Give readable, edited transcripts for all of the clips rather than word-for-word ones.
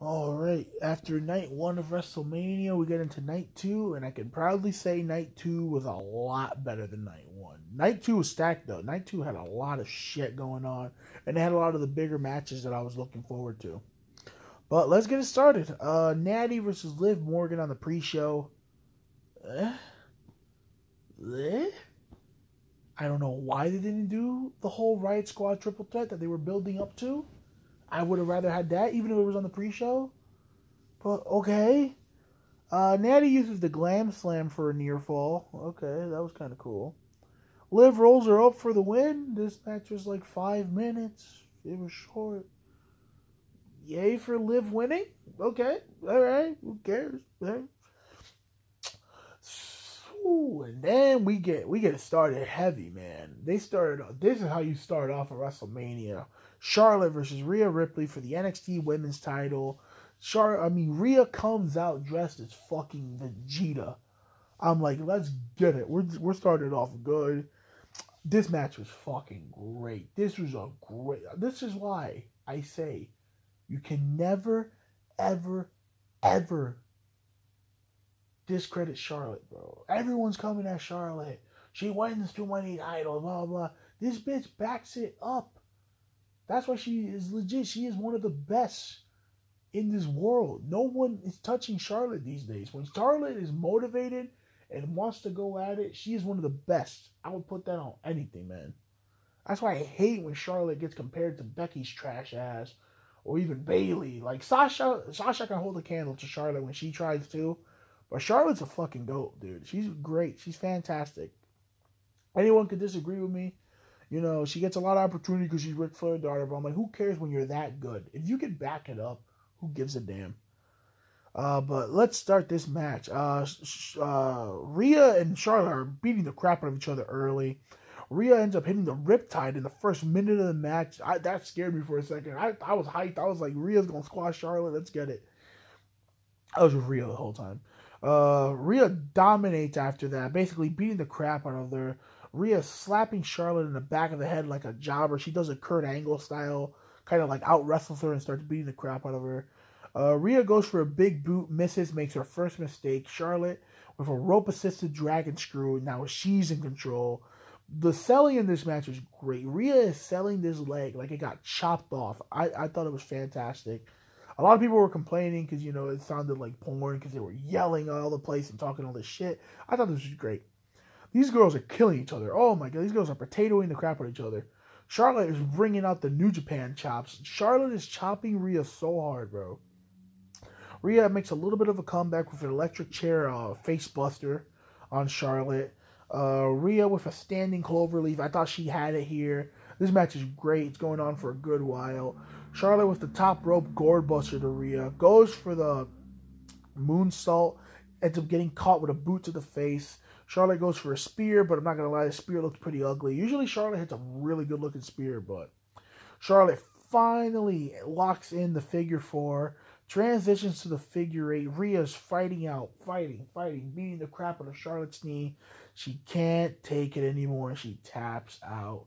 Alright, after night 1 of WrestleMania, we get into night 2, and I can proudly say night 2 was a lot better than night 1. Night 2 was stacked though. Night 2 had a lot of shit going on, and it had a lot of the bigger matches that I was looking forward to. But let's get it started. Natty versus Liv Morgan on the pre-show. Eh? I don't know why they didn't do the whole Riot Squad triple threat that they were building up to. I would have rather had that, even if it was on the pre-show. But, okay. Natty uses the Glam Slam for a near fall. Okay, that was kind of cool. Liv rolls her up for the win. This match was like 5 minutes. It was short. Yay for Liv winning? Okay, alright, who cares? Ooh, and then we get started heavy, man. This is how you start off a WrestleMania. Charlotte versus Rhea Ripley for the NXT Women's title. Rhea comes out dressed as fucking Vegeta. I'm like, let's get it. We're started off good. This match was fucking great. This is why I say you can never, ever, ever discredit Charlotte, bro. Everyone's coming at Charlotte. She wins too many titles, blah, blah. This bitch backs it up. That's why she is legit. She is one of the best in this world. No one is touching Charlotte these days. When Charlotte is motivated and wants to go at it, she is one of the best. I would put that on anything, man. That's why I hate when Charlotte gets compared to Becky's trash ass or even Bayley. Like, Sasha can hold a candle to Charlotte when she tries to. But Charlotte's a fucking goat, dude. She's great. She's fantastic. Anyone could disagree with me. You know, she gets a lot of opportunity because she's Ric Flair's daughter. But I'm like, who cares when you're that good? If you can back it up, who gives a damn? But let's start this match. Rhea and Charlotte are beating the crap out of each other early. Rhea ends up hitting the Riptide in the first minute of the match. That scared me for a second. I was hyped. I was like, Rhea's going to squash Charlotte. Let's get it. I was with Rhea the whole time. Rhea dominates after that, basically beating the crap out of her. Rhea slapping Charlotte in the back of the head like a jobber. She does a Kurt Angle style, kind of like out wrestles her and starts beating the crap out of her. Rhea goes for a big boot, misses, makes her first mistake. Charlotte with a rope-assisted dragon screw. Now she's in control. The selling in this match was great. Rhea is selling this leg like it got chopped off. I thought it was fantastic. A lot of people were complaining because, you know, it sounded like porn because they were yelling all the place and talking all this shit. I thought this was great. These girls are killing each other. Oh my god, these girls are potatoing the crap out of each other. Charlotte is bringing out the New Japan chops. Charlotte is chopping Rhea so hard, bro. Rhea makes a little bit of a comeback with an electric chair face buster on Charlotte. Rhea with a standing cloverleaf. I thought she had it here. This match is great. It's going on for a good while. Charlotte with the top rope gourd buster to Rhea. Goes for the moonsault. Ends up getting caught with a boot to the face. Charlotte goes for a spear, but I'm not going to lie, the spear looks pretty ugly. Usually Charlotte hits a really good looking spear, but Charlotte finally locks in the figure 4. Transitions to the figure 8. Rhea's fighting, beating the crap out of Charlotte's knee. She can't take it anymore, and she taps out.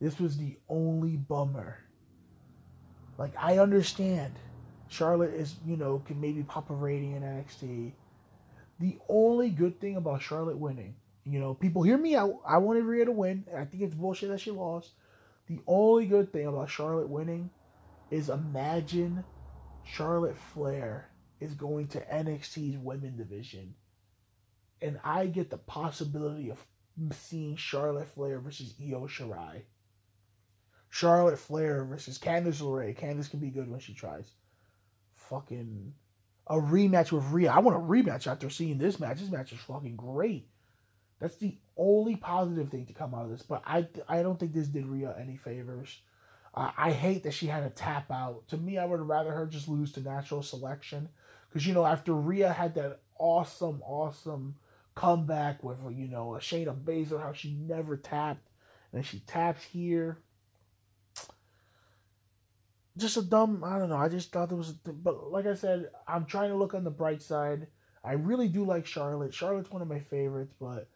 This was the only bummer. Like, I understand Charlotte is, you know, can maybe pop a rating in NXT. The only good thing about Charlotte winning, you know, people hear me out. I wanted Rhea to win. I think it's bullshit that she lost. The only good thing about Charlotte winning is imagine Charlotte Flair is going to NXT's women division. And I get the possibility of seeing Charlotte Flair versus Io Shirai. Charlotte Flair versus Candice LeRae. Candice can be good when she tries. Fucking a rematch with Rhea. I want a rematch after seeing this match. This match is fucking great. That's the only positive thing to come out of this. But I don't think this did Rhea any favors. I hate that she had to tap out. To me, I would rather her just lose to natural selection. Because, you know, after Rhea had that awesome comeback with, you know, a Shayna Baszler, how she never tapped. And then she taps here. Just a dumb, I don't know, I just thought it was, but like I said, I'm trying to look on the bright side. I really do like Charlotte. Charlotte's one of my favorites, but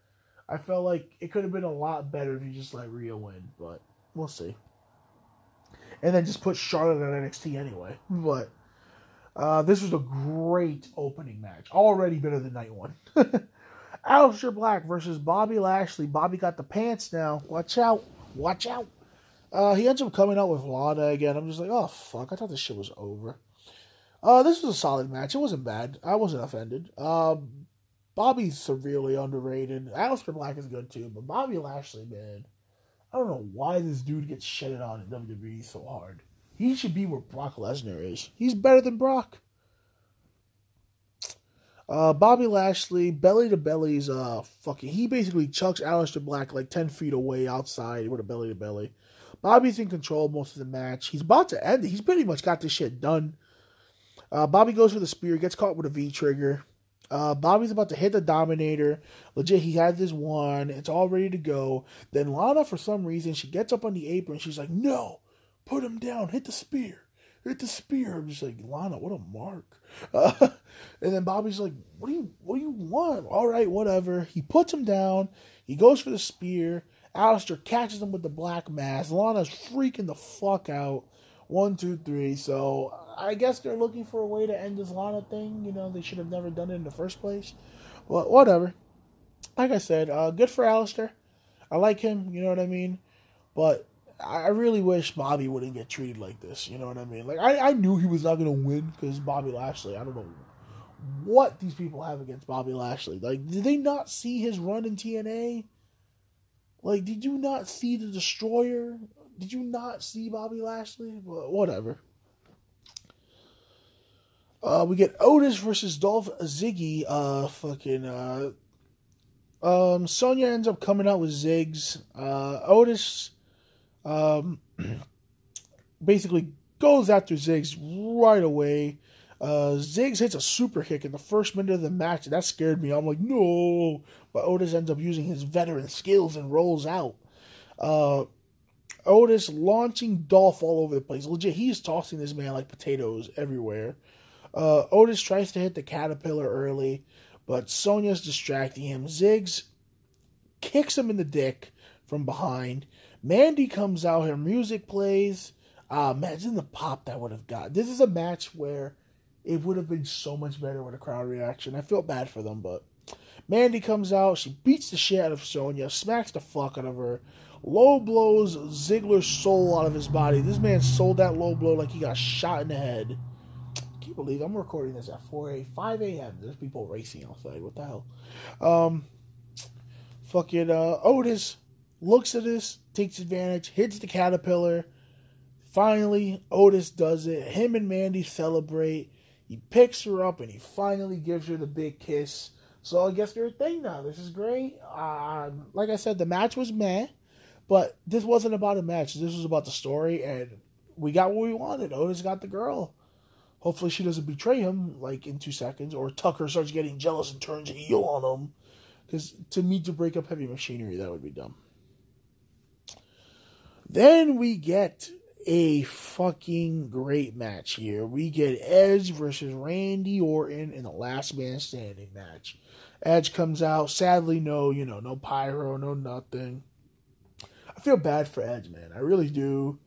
I felt like it could have been a lot better if you just let Rhea win, but we'll see. And then just put Charlotte at NXT anyway. But This was a great opening match. Already better than night one. Aleister Black versus Bobby Lashley. Bobby got the pants now. Watch out. Watch out. He ends up coming out with Lana again. I'm just like, oh, fuck. I thought this shit was over. This was a solid match. It wasn't bad. I wasn't offended. Bobby's severely underrated. Aleister Black is good too, but Bobby Lashley, man, I don't know why this dude gets shitted on in WWE so hard. He should be where Brock Lesnar is. He's better than Brock. Bobby Lashley, belly to belly's he basically chucks Aleister Black like 10 feet away outside with a belly to belly. Bobby's in control most of the match. He's about to end it. He's pretty much got this shit done. Bobby goes for the spear, gets caught with a V-trigger. Bobby's about to hit the Dominator. Legit, he had this one. It's all ready to go. Then Lana, for some reason, she gets up on the apron. She's like, no, put him down. Hit the spear. Hit the spear. I'm just like, Lana, what a mark. And then Bobby's like, what do you want? All right, whatever. He puts him down. He goes for the spear. Aleister catches him with the black mass. Lana's freaking the fuck out. 1, 2, 3. So I guess they're looking for a way to end this Lana thing. You know, they should have never done it in the first place. Well, whatever. Like I said, good for Aleister. I like him, you know what I mean? But I really wish Bobby wouldn't get treated like this, you know what I mean? Like, I knew he was not going to win because Bobby Lashley. I don't know what these people have against Bobby Lashley. Like, did they not see his run in TNA? Like, did you not see the Destroyer? Did you not see Bobby Lashley? Well, whatever. We get Otis versus Dolph Ziggy. Sonya ends up coming out with Ziggs. Otis basically goes after Ziggs right away. Ziggs hits a super kick in the first minute of the match, and that scared me. I'm like, no. But Otis ends up using his veteran skills and rolls out. Otis launching Dolph all over the place. Legit, he's tossing this man like potatoes everywhere. Otis tries to hit the caterpillar early, but Sonya's distracting him. Ziggs kicks him in the dick from behind. Mandy comes out, her music plays. Imagine the pop that would have got. This is a match where it would have been so much better with a crowd reaction. I feel bad for them, but Mandy comes out. She beats the shit out of Sonya, smacks the fuck out of her. Low blows Ziggler's soul out of his body. This man sold that low blow like he got shot in the head. I can't believe I'm recording this at 5 a.m. There's people racing outside. What the hell? Otis looks at this, takes advantage, hits the caterpillar. Finally, Otis does it. Him and Mandy celebrate. He picks her up and he finally gives her the big kiss. So I guess they're a thing now. This is great. Like I said, the match was meh, but this wasn't about a match. This was about the story, and we got what we wanted. Otis got the girl. Hopefully she doesn't betray him like in 2 seconds, or Tucker starts getting jealous and turns heel on him. Because to break up Heavy Machinery, that would be dumb. Then we get a fucking great match here. We get Edge versus Randy Orton in the last man standing match. Edge comes out. Sadly, no pyro, no nothing. I feel bad for Edge, man. I really do.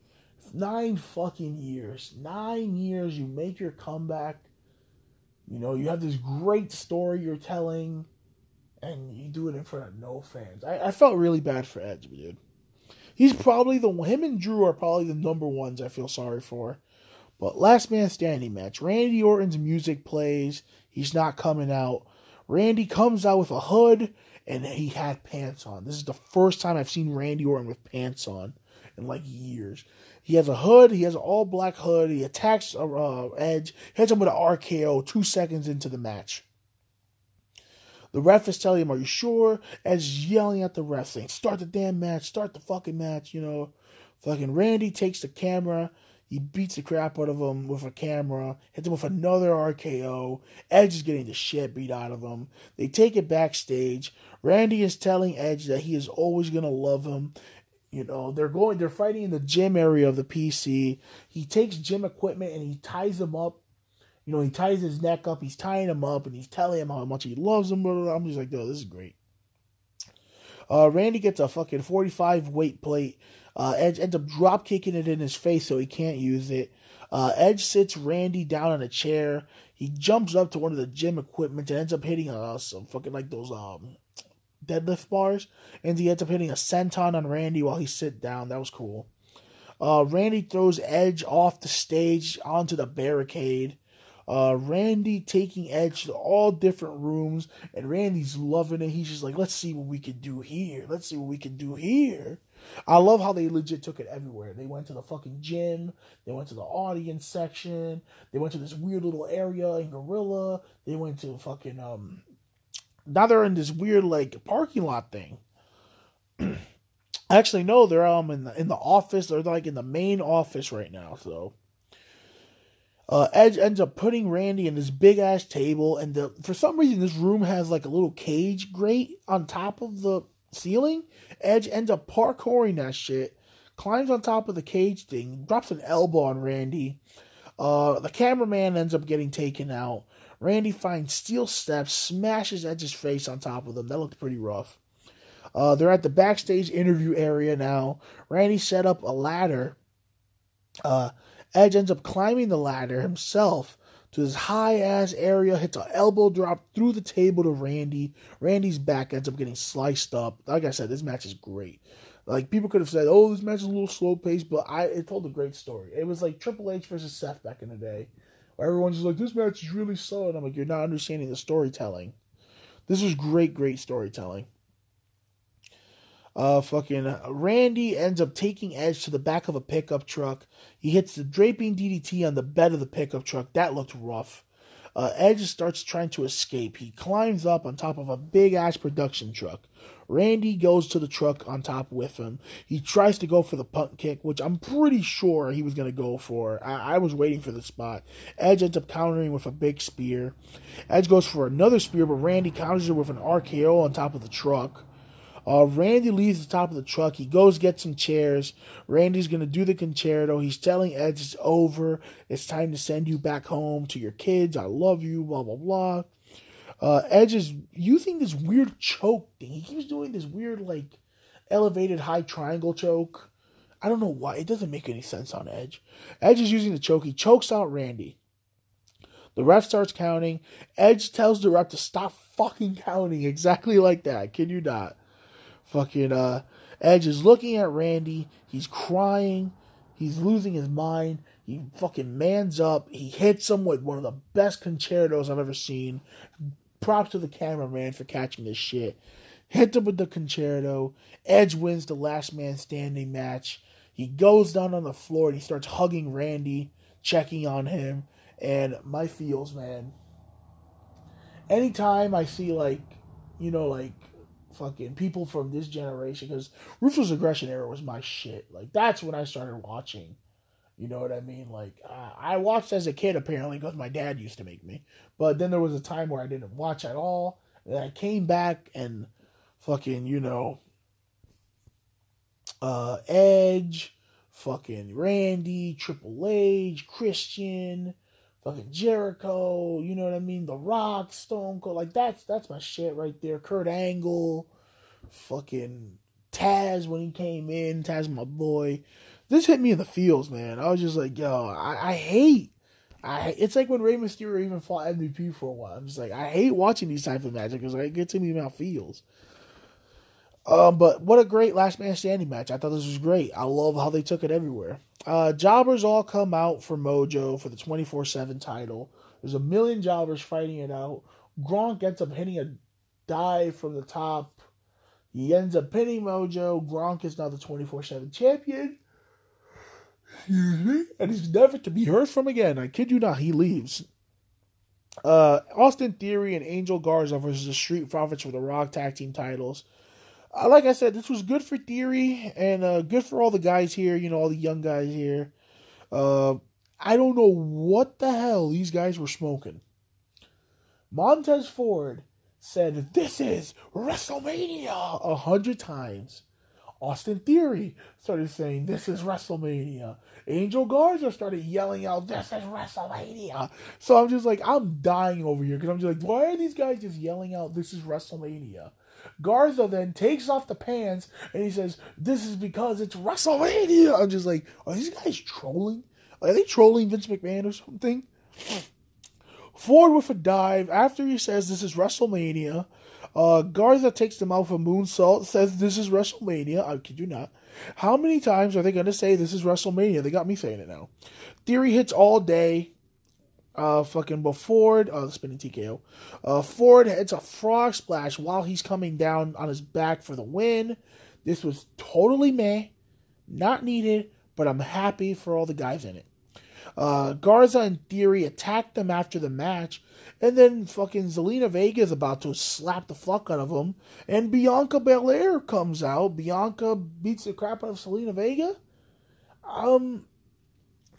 9 fucking years. 9 years, you make your comeback. You know, you have this great story you're telling, and you do it in front of no fans. I felt really bad for Edge, dude. He's probably him and Drew are probably the number ones I feel sorry for. But last man standing match. Randy Orton's music plays. He's not coming out. Randy comes out with a hood, and he had pants on. This is the first time I've seen Randy Orton with pants on in like years. He has a hood. He has an all black hood. He attacks Edge. Hits him with an RKO 2 seconds into the match. The ref is telling him, are you sure? Edge is yelling at the ref saying, start the damn match. Start the fucking match, you know. Fucking Randy takes the camera. He beats the crap out of him with a camera. Hits him with another RKO. Edge is getting the shit beat out of him. They take it backstage. Randy is telling Edge that he is always going to love him. You know, they're fighting in the gym area of the PC. He takes gym equipment and he ties him up. You know, he ties his neck up, he's tying him up, and he's telling him how much he loves him. Blah, blah, blah. I'm just like, yo, this is great. Randy gets a fucking 45 weight plate. Edge ends up drop kicking it in his face so he can't use it. Edge sits Randy down on a chair. He jumps up to one of the gym equipment and ends up hitting some fucking like those deadlift bars. And he ends up hitting a senton on Randy while he sit down. That was cool. Randy throws Edge off the stage onto the barricade. Randy taking Edge to all different rooms, and Randy's loving it. He's just like, let's see what we can do here. Let's see what we can do here. I love how they legit took it everywhere. They went to the fucking gym. They went to the audience section. They went to this weird little area in Gorilla. They went to fucking, now they're in this weird, like, parking lot thing. Actually, no, they're in the office. They're like in the main office right now. So Edge ends up putting Randy in this big ass table, and for some reason this room has like a little cage grate on top of the ceiling. Edge ends up parkouring that shit, climbs on top of the cage thing, drops an elbow on Randy. The cameraman ends up getting taken out. Randy finds steel steps, smashes Edge's face on top of them. That looked pretty rough. They're at the backstage interview area now. Randy set up a ladder. Edge ends up climbing the ladder himself to this high-ass area, hits an elbow drop through the table to Randy. Randy's back ends up getting sliced up. Like I said, this match is great. Like, people could have said, oh, this match is a little slow-paced, but it told a great story. It was like Triple H versus Seth back in the day, where everyone's just like, this match is really slow, and I'm like, you're not understanding the storytelling. This was great storytelling. Fucking Randy ends up taking Edge to the back of a pickup truck. He hits the draping DDT on the bed of the pickup truck. That looked rough. Edge starts trying to escape. He climbs up on top of a big-ass production truck. Randy goes to the truck on top with him. He tries to go for the punt kick, which I'm pretty sure he was going to go for. I was waiting for the spot. Edge ends up countering with a big spear. Edge goes for another spear, but Randy counters it with an RKO on top of the truck. Randy leaves the top of the truck. He goes get some chairs. Randy's going to do the concerto. He's telling Edge it's over. It's time to send you back home to your kids. I love you, blah, blah, blah. Edge is using this weird choke thing. He keeps doing this weird, like, elevated high triangle choke. I don't know why. It doesn't make any sense on Edge. Edge is using the choke. He chokes out Randy. The ref starts counting. Edge tells the ref to stop fucking counting exactly like that. I kid you not. Fucking Edge is looking at Randy. He's crying. He's losing his mind. He fucking mans up. He hits him with one of the best concertos I've ever seen. Props to the cameraman for catching this shit. Hit him with the concerto. Edge wins the last man standing match. He goes down on the floor and he starts hugging Randy, checking on him. And my feels, man. Anytime I see, like, you know, like, fucking people from this generation, because Ruthless Aggression era was my shit. Like, that's when I started watching. You know what I mean? Like, I watched as a kid, apparently, because my dad used to make me. But then there was a time where I didn't watch at all. And I came back and fucking, you know, Edge, fucking Randy, Triple H, Christian, fucking Jericho, you know what I mean? The Rock, Stone Cold, like that's my shit right there. Kurt Angle, fucking Taz when he came in, Taz my boy. This hit me in the feels, man. I was just like, yo, I hate. It's like when Rey Mysterio even fought MVP for a while. I'm just like, I hate watching these types of matches because it gets to me in my feels. But what a great last man standing match. I thought this was great. I love how they took it everywhere. Jobbers all come out for Mojo for the 24/7 title. There's a million jobbers fighting it out. Gronk ends up hitting a dive from the top. He ends up pinning Mojo. Gronk is now the 24/7 champion. Excuse me. And he's never to be heard from again. I kid you not, he leaves. Austin Theory and Angel Garza versus the Street Profits for the Rock Tag Team titles. Like I said, this was good for Theory and good for all the guys here, you know, all the young guys here. I don't know what the hell these guys were smoking. Montez Ford said, "This is WrestleMania" 100 times. Austin Theory started saying, "This is WrestleMania." Angel Garza started yelling out, "This is WrestleMania." So I'm just like, I'm dying over here because I'm just like, why are these guys just yelling out, "This is WrestleMania"? Garza then takes off the pants and he says, "This is because it's WrestleMania." I'm just like, are these guys trolling? Are they trolling Vince McMahon or something? Ford with a dive. After he says this is WrestleMania, Garza takes them out for moonsault, says this is WrestleMania. I kid you not. How many times are they going to say this is WrestleMania? They got me saying it now. Theory hits all day. But Ford, the spinning TKO. Ford hits a frog splash while he's coming down on his back for the win. This was totally meh. Not needed, but I'm happy for all the guys in it. Garza and Theory attack them after the match, and then fucking Zelina Vega is about to slap the fuck out of them, and Bianca Belair comes out. Bianca beats the crap out of Zelina Vega.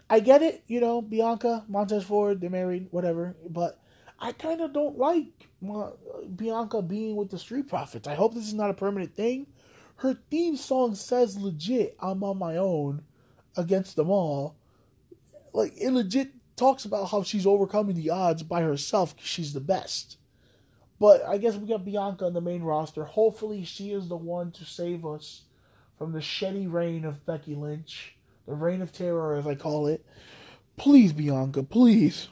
I get it, Bianca, Montez Ford, they're married, whatever, but I kind of don't like Bianca being with the Street Profits. I hope this is not a permanent thing. Her theme song says legit, I'm on my own against them all. Like, it legit talks about how she's overcoming the odds by herself because she's the best. But I guess we got Bianca on the main roster. Hopefully she is the one to save us from the shitty reign of Becky Lynch. The reign of terror, as I call it. Please, Bianca, please.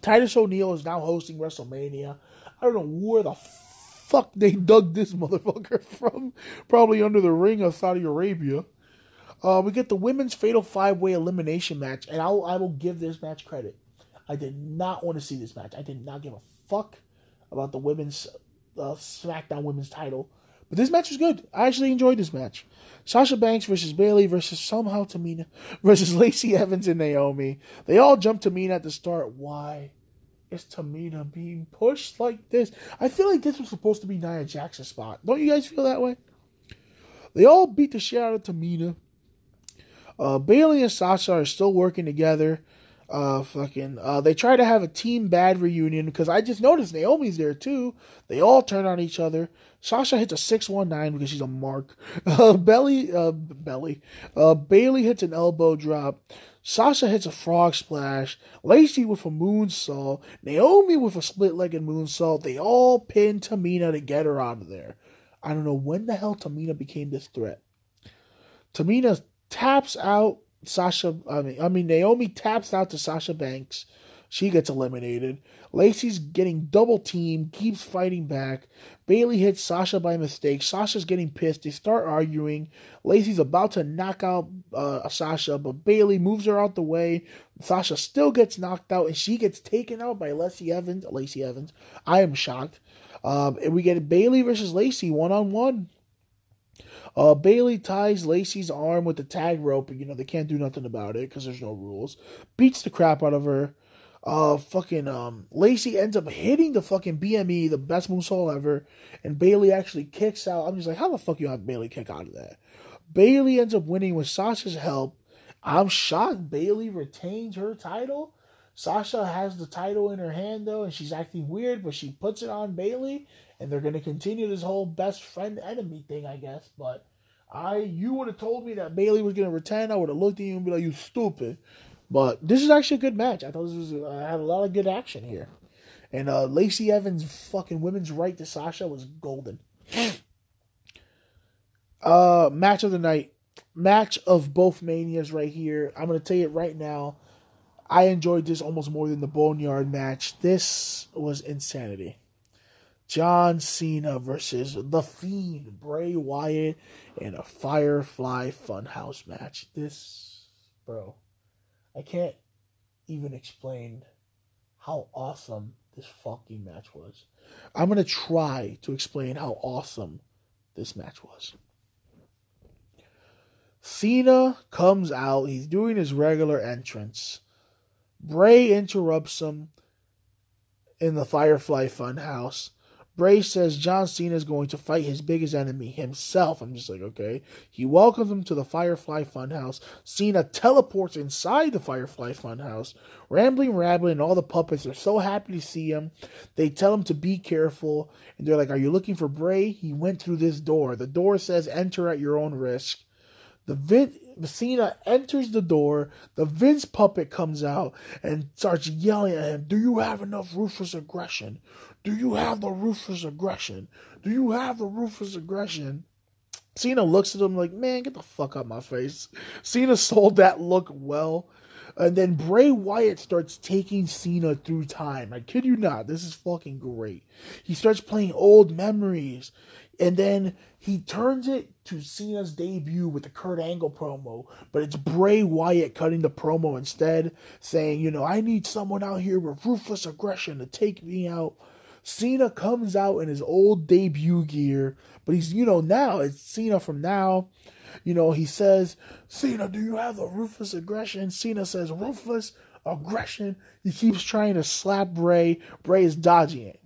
Titus O'Neil is now hosting WrestleMania. I don't know where the fuck they dug this motherfucker from. Probably under the ring of Saudi Arabia. We get the women's Fatal 5-Way Elimination match, and I will give this match credit. I did not want to see this match. I did not give a fuck about the women's SmackDown women's title. But this match was good. I actually enjoyed this match. Sasha Banks versus Bayley versus somehow Tamina versus Lacey Evans and Naomi. They all jumped Tamina at the start. Why is Tamina being pushed like this? I feel like this was supposed to be Nia Jax's spot. Don't you guys feel that way? They all beat the shit out of Tamina. Bayley and Sasha are still working together. They try to have a Team Bad reunion because I just noticed Naomi's there too. They all turn on each other. Sasha hits a 619 because she's a mark. Bayley hits an elbow drop. Sasha hits a frog splash. Lacey with a moonsault. Naomi with a split-legged moonsault. They all pin Tamina to get her out of there. I don't know when the hell Tamina became this threat. Tamina taps out Naomi taps out to Sasha Banks. She gets eliminated. Lacey's getting double teamed, keeps fighting back. Bayley hits Sasha by mistake. Sasha's getting pissed. They start arguing. Lacey's about to knock out Sasha, but Bayley moves her out the way. Sasha still gets knocked out, and she gets taken out by Lacey Evans. I am shocked. And we get Bayley versus Lacey 1-on-1. Bayley ties Lacey's arm with the tag rope, and they can't do nothing about it because there's no rules. Beats the crap out of her. Lacey ends up hitting the fucking BME, the best moonsault ever, and Bayley actually kicks out. I'm just like, how the fuck you have Bayley kick out of that? Bayley ends up winning with Sasha's help. I'm shocked Bayley retains her title. Sasha has the title in her hand though, and she's acting weird, but she puts it on Bayley, and they're gonna continue this whole best friend enemy thing, I guess. But you would have told me that Bayley was gonna retain, I would have looked at you and be like, you stupid. But this is actually a good match. I thought this was had a lot of good action here. And Lacey Evans' fucking women's right to Sasha was golden. Match of the night. Match of both Manias right here. I'm going to tell you it right now. I enjoyed this almost more than the Boneyard match. This was insanity. John Cena versus The Fiend, Bray Wyatt, in a Firefly Funhouse match. Bro, I can't even explain how awesome this fucking match was. I'm going to try to explain how awesome this match was. Cena comes out. He's doing his regular entrance. Bray interrupts him in the Firefly Funhouse. Bray says John Cena is going to fight his biggest enemy, himself. I'm just like, okay. He welcomes him to the Firefly Funhouse. Cena teleports inside the Firefly Funhouse. Rambling, and all the puppets are so happy to see him. They tell him to be careful. And they're like, are you looking for Bray? He went through this door. The door says enter at your own risk. Cena enters the door. The Vince puppet comes out and starts yelling at him, do you have enough ruthless aggression? Do you have the ruthless aggression? Do you have the ruthless aggression? Cena looks at him like, man, get the fuck out my face. Cena sold that look well. And then Bray Wyatt starts taking Cena through time. I kid you not. This is fucking great. He starts playing old memories. And then he turns it to Cena's debut with the Kurt Angle promo. But it's Bray Wyatt cutting the promo instead. Saying, you know, I need someone out here with ruthless aggression to take me out. Cena comes out in his old debut gear. But he's, you know, now it's Cena from now. You know, he says, Cena, do you have the ruthless aggression? Cena says, ruthless aggression. He keeps trying to slap Bray. Bray is dodging it.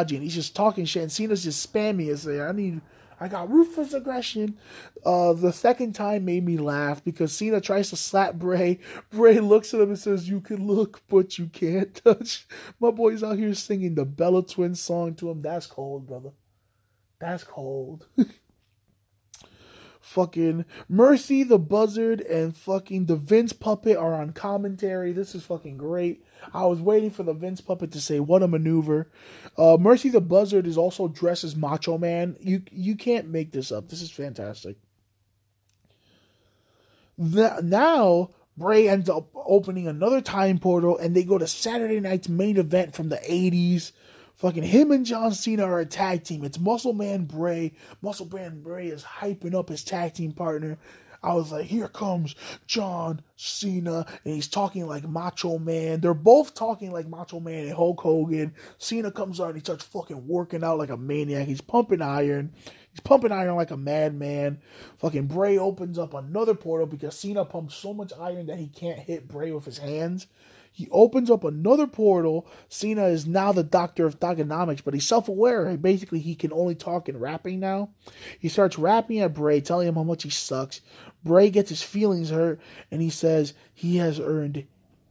He's just talking shit. And Cena's just spamming it, saying, I got ruthless aggression. The second time made me laugh because Cena tries to slap Bray. Bray looks at him and says, you can look, but you can't touch. My boy's out here singing the Bella Twins song to him. That's cold, brother. That's cold. Fucking Mercy the Buzzard and fucking the Vince Puppet are on commentary. This is fucking great. I was waiting for the Vince Puppet to say, what a maneuver. Mercy the Buzzard is also dressed as Macho Man. You can't make this up. This is fantastic. Now, Bray ends up opening another time portal and they go to Saturday night's main event from the 80s. Fucking him and John Cena are a tag team. It's Muscle Man Bray. Muscle Man Bray is hyping up his tag team partner. I was like, here comes John Cena. And he's talking like Macho Man. They're both talking like Macho Man and Hulk Hogan. Cena comes out and he starts fucking working out like a maniac. He's pumping iron. He's pumping iron like a madman. Fucking Bray opens up another portal because Cena pumps so much iron that he can't hit Bray with his hands. He opens up another portal. Cena is now the doctor of thugonomics, but he's self-aware. Basically, he can only talk in rapping now. He starts rapping at Bray, telling him how much he sucks. Bray gets his feelings hurt, and he says he has earned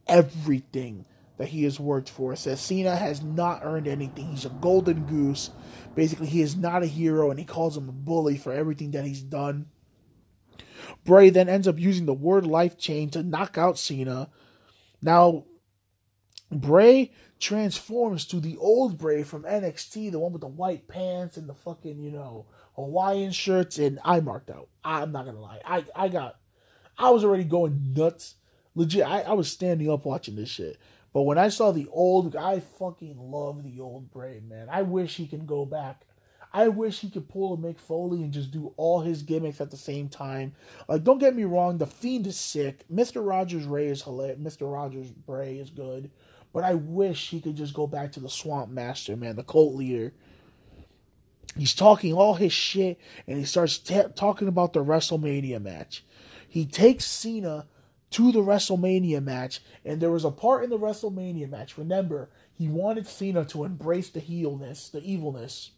everything that he has worked for. Says Cena has not earned anything. He's a golden goose. Basically, he is not a hero, and he calls him a bully for everything that he's done. Bray then ends up using the word life chain to knock out Cena. Now, Bray transforms to the old Bray from NXT, the one with the white pants and the fucking, you know, Hawaiian shirts, and I marked out. I'm not gonna lie. I was already going nuts. Legit, I was standing up watching this shit. But when I saw the old, I fucking love the old Bray, man. I wish he can go back. I wish he could pull a Mick Foley and just do all his gimmicks at the same time. Like, don't get me wrong, The Fiend is sick. Mr. Rogers Ray is hilarious. Mr. Rogers Bray is good. But I wish he could just go back to the Swamp Master, man, the cult leader. He's talking all his shit, and he starts talking about the WrestleMania match. He takes Cena to the WrestleMania match, and there was a part in the WrestleMania match. Remember, he wanted Cena to embrace the heelness, the evilness.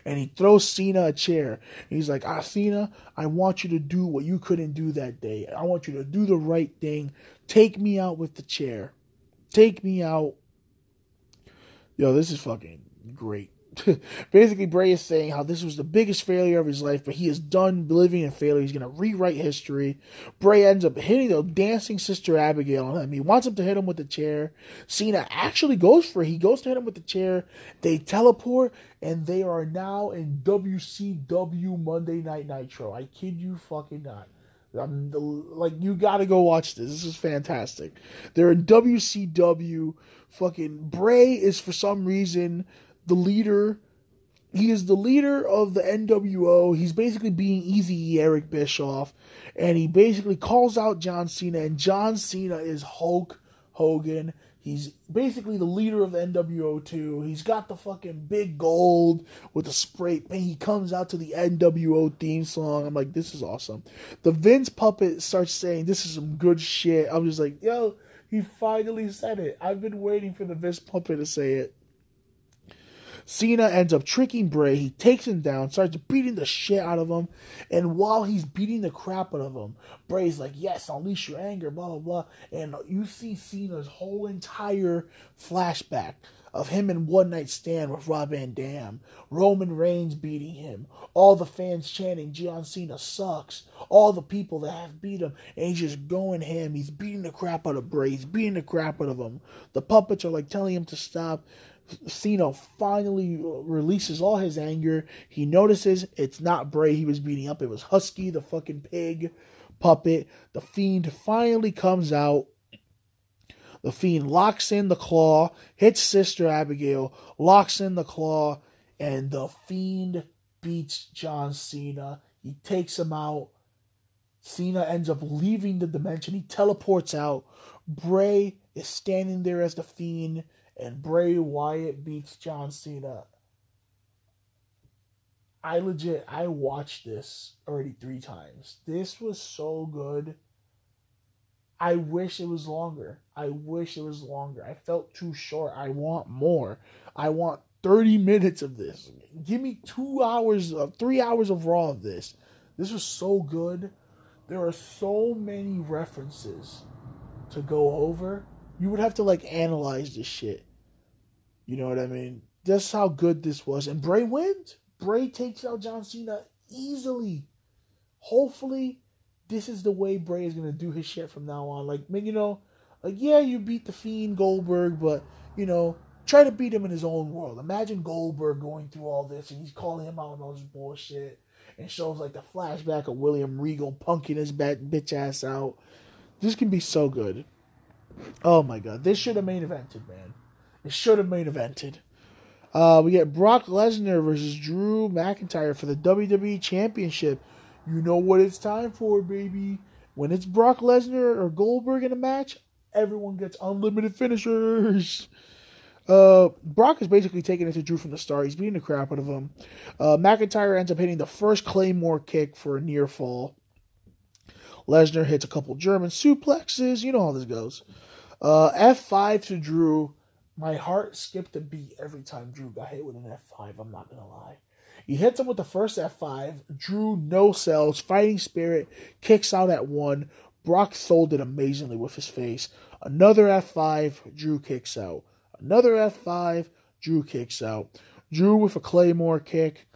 And he throws Cena a chair. And he's like, Cena, I want you to do what you couldn't do that day. I want you to do the right thing. Take me out with the chair. Take me out. Yo, this is fucking great. Basically, Bray is saying how this was the biggest failure of his life, but he is done living in failure. He's going to rewrite history. Bray ends up hitting the dancing Sister Abigail on him. He wants him to hit him with the chair. Cena actually goes for it. He goes to hit him with the chair. They teleport, and they are now in WCW Monday Night Nitro. I kid you fucking not. You gotta go watch this. This is fantastic. They're in WCW. Fucking Bray is, for some reason, the leader. He is the leader of the NWO. He's basically being Eazy-E Eric Bischoff. And he basically calls out John Cena. And John Cena is Hulk Hogan. He's basically the leader of the NWO too. He's got the fucking big gold with the spray paint. He comes out to the NWO theme song. I'm like, this is awesome. The Vince Puppet starts saying, this is some good shit. I'm just like, yo, he finally said it. I've been waiting for the Vince Puppet to say it. Cena ends up tricking Bray. He takes him down, starts beating the shit out of him. And while he's beating the crap out of him, Bray's like, yes, unleash your anger, blah, blah, blah. And you see Cena's whole entire flashback of him in One Night Stand with Rob Van Dam. Roman Reigns beating him. All the fans chanting, John Cena sucks. All the people that have beat him. And he's just going ham. He's beating the crap out of Bray. He's beating the crap out of him. The puppets are like telling him to stop. Cena finally releases all his anger. He notices it's not Bray he was beating up. It was Husky, the fucking pig. puppet. The Fiend finally comes out. The Fiend locks in the claw, hits Sister Abigail, locks in the claw, and the Fiend beats John Cena. He takes him out. Cena ends up leaving the dimension. He teleports out. Bray is standing there as the Fiend, and Bray Wyatt beats John Cena. I watched this already 3 times. This was so good. I wish it was longer. I felt too short. I want more. I want 30 minutes of this. Give me 3 hours of Raw of this. This was so good. There are so many references to go over. You would have to analyze this shit. You know what I mean? That's how good this was. And Bray wins. Bray takes out John Cena easily. Hopefully, this is the way Bray is going to do his shit from now on. Yeah, you beat the Fiend Goldberg, but, try to beat him in his own world. Imagine Goldberg going through all this, and he's calling him out on all this bullshit, and shows, the flashback of William Regal punking his bitch ass out. This can be so good. Oh, my God. This should have main evented, man. It should have main evented. We get Brock Lesnar versus Drew McIntyre for the WWE Championship. You know what it's time for, baby. When it's Brock Lesnar or Goldberg in a match, everyone gets unlimited finishers. Brock is basically taking it to Drew from the start. He's beating the crap out of him. McIntyre ends up hitting the first Claymore kick for a near fall. Lesnar hits a couple German suplexes. You know how this goes. F5 to Drew. My heart skipped a beat every time Drew got hit with an F5. I'm not going to lie. He hits him with the first F5. Drew no sells. Fighting Spirit kicks out at 1. Brock sold it amazingly with his face. Another F5. Drew kicks out. Another F5. Drew kicks out. Drew with a Claymore kick.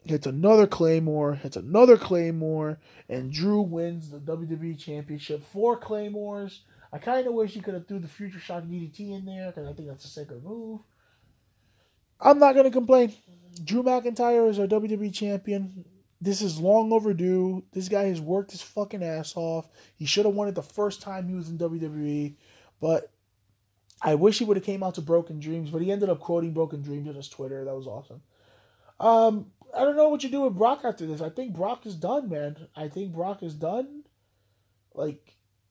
Hits another Claymore. Hits another Claymore. And Drew wins the WWE Championship. 4 Claymores. I kind of wish he could have threw the Future Shock DDT in there, because I think that's a sicker move. I'm not going to complain. Drew McIntyre is our WWE champion. This is long overdue. This guy has worked his fucking ass off. He should have won it the first time he was in WWE. But I wish he would have came out to Broken Dreams, but he ended up quoting Broken Dreams on his Twitter. That was awesome. I don't know what you do with Brock after this. I think Brock is done, man. I think Brock is done.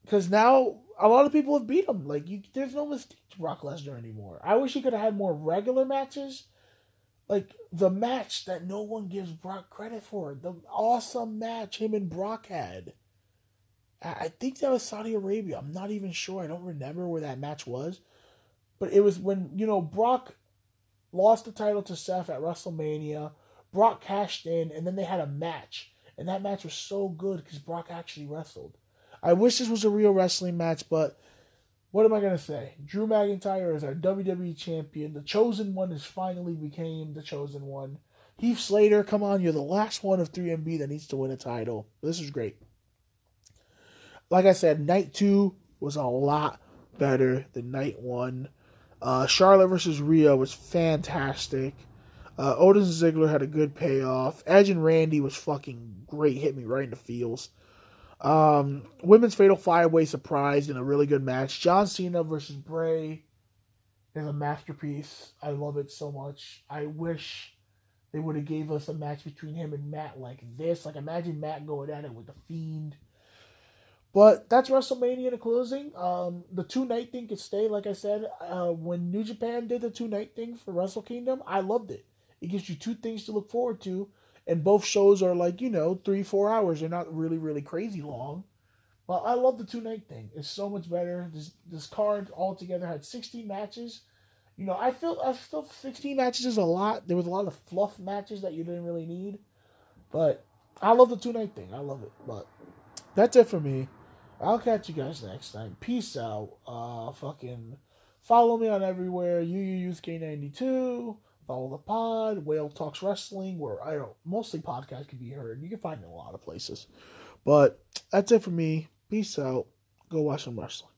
Because now a lot of people have beat him. There's no mistake to Brock Lesnar anymore. I wish he could have had more regular matches. The match that no one gives Brock credit for. The awesome match him and Brock had. I think that was Saudi Arabia. I'm not even sure. I don't remember where that match was. But it was when, Brock lost the title to Seth at WrestleMania. Brock cashed in, and then they had a match. And that match was so good because Brock actually wrestled. I wish this was a real wrestling match, but what am I going to say? Drew McIntyre is our WWE champion. The Chosen One has finally became the Chosen One. Heath Slater, come on, you're the last one of 3MB that needs to win a title. This is great. Like I said, Night 2 was a lot better than Night 1. Charlotte versus Rhea was fantastic. Otis and Ziggler had a good payoff. Edge and Randy was fucking great. Hit me right in the feels. Women's Fatal 5-Way surprise in a really good match. John Cena versus Bray is a masterpiece. I love it so much. I wish they would have gave us a match between him and Matt like this. Imagine Matt going at it with the Fiend. But that's WrestleMania to closing. The 2-night thing could stay, like I said. When New Japan did the 2-night thing for Wrestle Kingdom, I loved it. It gives you 2 things to look forward to. And both shows are 3-4 hours. They're not really, really crazy long. But I love the 2-night thing. It's so much better. This card altogether had 16 matches. I feel 16 matches is a lot. There was a lot of fluff matches that you didn't really need. But I love the 2-night thing. I love it. But that's it for me. I'll catch you guys next time. Peace out. Fucking follow me on everywhere. UUUSK92. Follow the pod. Whale Talks Wrestling, where mostly podcasts can be heard. You can find it in a lot of places. But that's it for me. Peace out. Go watch some wrestling.